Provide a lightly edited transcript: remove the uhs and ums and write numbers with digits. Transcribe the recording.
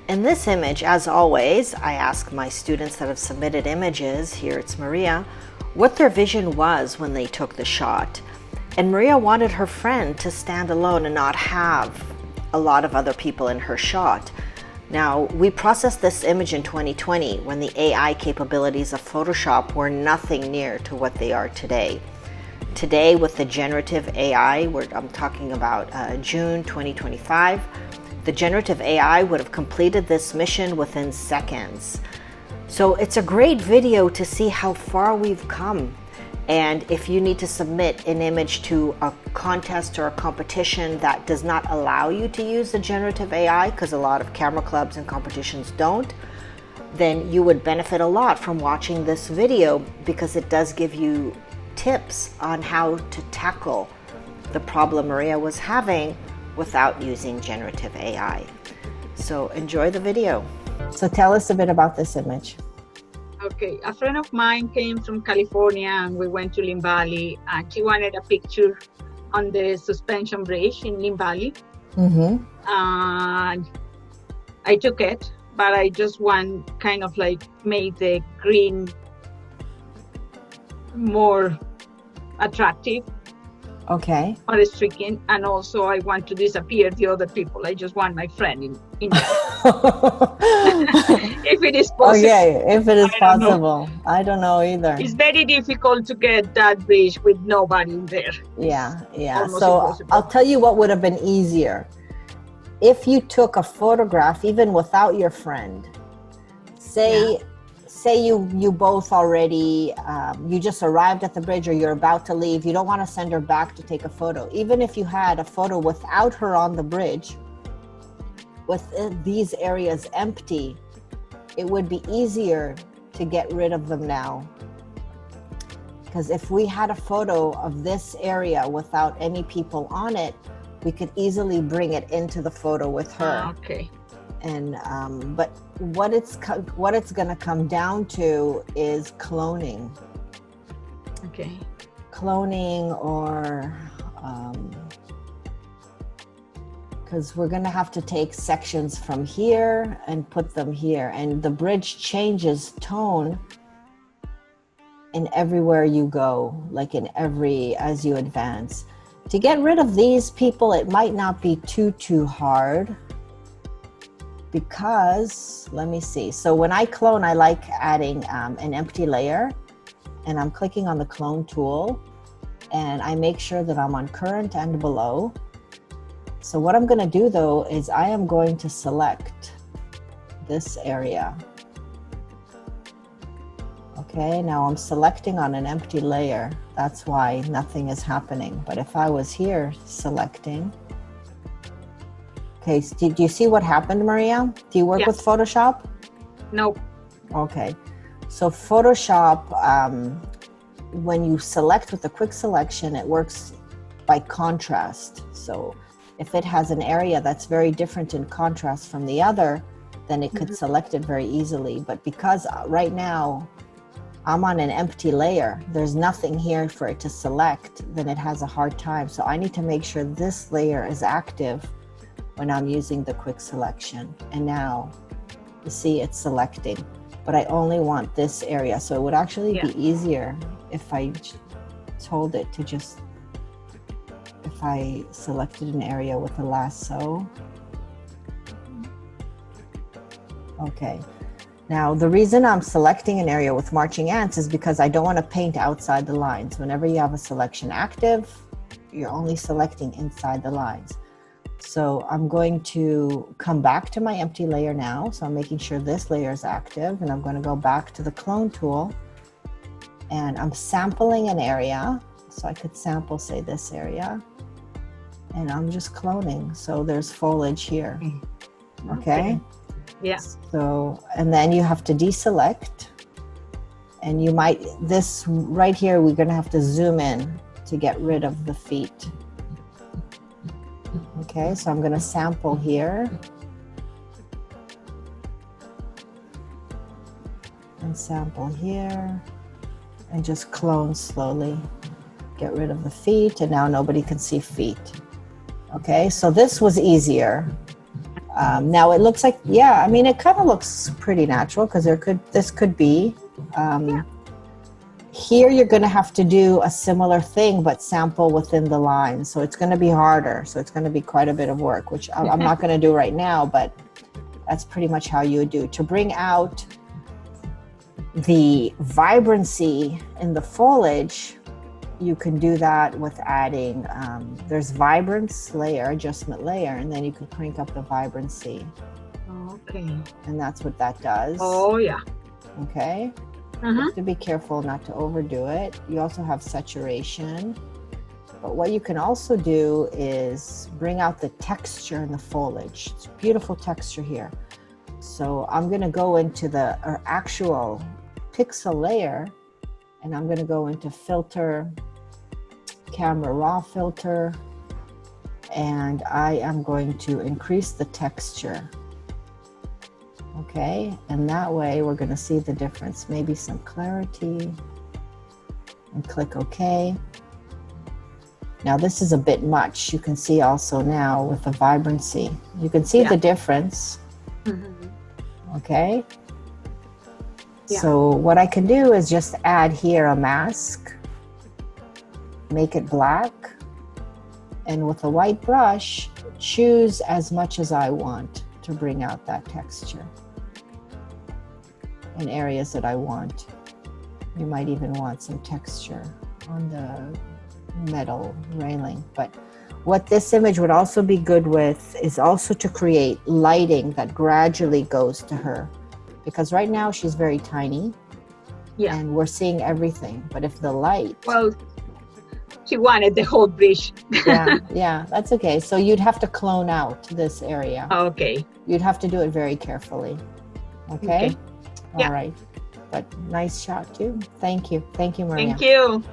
In this image, as always, I ask my students that have submitted images, here it's Maria, what their vision was when they took the shot. And Maria wanted her friend to stand alone and not have a lot of other people in her shot. Now, we processed this image in 2020 when the AI capabilities of Photoshop were nothing near to what they are today. Today, with the generative AI, I'm talking about June 2025, the generative AI would have completed this mission within seconds. So it's a great video to see how far we've come. And if you need to submit an image to a contest or a competition that does not allow you to use the generative AI, because a lot of camera clubs and competitions don't, then you would benefit a lot from watching this video, because it does give you tips on how to tackle the problem Maria was having without using generative AI. So enjoy the video. So tell us a bit about this image. Okay, a friend of mine came from California and we went to Lim Valley, and she wanted a picture on the suspension bridge in Lim Valley. And I took it, but I just kind of like made the green more attractive. Okay. More striking, and also I want to disappear the other people. I just want my friend in if it is possible. Okay, if it is possible. I don't know either. It's very difficult to get that bridge with nobody there. Yeah. Almost So impossible. I'll tell you what would have been easier. If you took a photograph, even without your friend, say you both already, you just arrived at the bridge or you're about to leave, you don't want to send her back to take a photo. Even if you had a photo without her on the bridge, with these areas empty, it would be easier to get rid of them now. Because if we had a photo of this area without any people on it, we could easily bring it into the photo with her. Okay. And but what it's going to come down to is cloning. Okay. Cloning, or because we're going to have to take sections from here and put them here, and the bridge changes tone in everywhere you go, like as you advance. To get rid of these people, it might not be too hard, because let me see. So when I clone, I like adding an empty layer, and I'm clicking on the clone tool, and I make sure that I'm on current and below. So what I'm going to do though is I am going to select this area. Okay, now I'm selecting on an empty layer. That's why nothing is happening. But if I was here selecting, okay, do you see what happened, Maria? Do you work with Photoshop? No. Okay, so Photoshop, when you select with a quick selection, it works by contrast. So if it has an area that's very different in contrast from the other, then it could select it very easily. But because right now I'm on an empty layer, there's nothing here for it to select, then it has a hard time. So I need to make sure this layer is active when I'm using the quick selection. And now you see it's selecting, but I only want this area. So it would actually be easier if I told it to just, if I selected an area with a lasso. Okay. Now, the reason I'm selecting an area with marching ants is because I don't want to paint outside the lines. Whenever you have a selection active, you're only selecting inside the lines. So I'm going to come back to my empty layer now. So I'm making sure this layer is active, and I'm going to go back to the clone tool, and I'm sampling an area. So I could sample, say, this area, and I'm just cloning. So there's foliage here. Okay. Yeah. So, and then you have to deselect, and you might, this right here, we're going to have to zoom in to get rid of the feet. Okay, so I'm going to sample here and sample here and just clone slowly. Get rid of the feet, and now nobody can see feet. Okay, so this was easier. Now it looks like, yeah, I mean, it kind of looks pretty natural because this could be. Here you're going to have to do a similar thing, but sample within the line. So it's going to be harder. So it's going to be quite a bit of work, which I'm not going to do right now, but that's pretty much how you would do. To bring out the vibrancy in the foliage, you can do that with adding, there's vibrance layer, adjustment layer, and then you can crank up the vibrancy. Okay. And that's what that does. Oh, yeah. Okay. You have to be careful not to overdo it. You also have saturation. But what you can also do is bring out the texture in the foliage. It's beautiful texture here. So I'm going to go into the actual pixel layer, and I'm going to go into filter, camera raw filter, and I am going to increase the texture. Okay, and that way we're going to see the difference, maybe some clarity, and click OK. Now this is a bit much. You can see also now with the vibrancy, you can see the difference. Okay. Yeah. So what I can do is just add here a mask, make it black, and with a white brush, choose as much as I want to bring out that texture in areas that I want. You might even want some texture on the metal railing. But what this image would also be good with is also to create lighting that gradually goes to her. Because right now she's very tiny, and we're seeing everything. But if the light... Well, she wanted the whole bridge. yeah, that's okay. So you'd have to clone out this area. Okay. You'd have to do it very carefully. Okay? All right. But nice shot too. Thank you. Thank you, Maria. Thank you.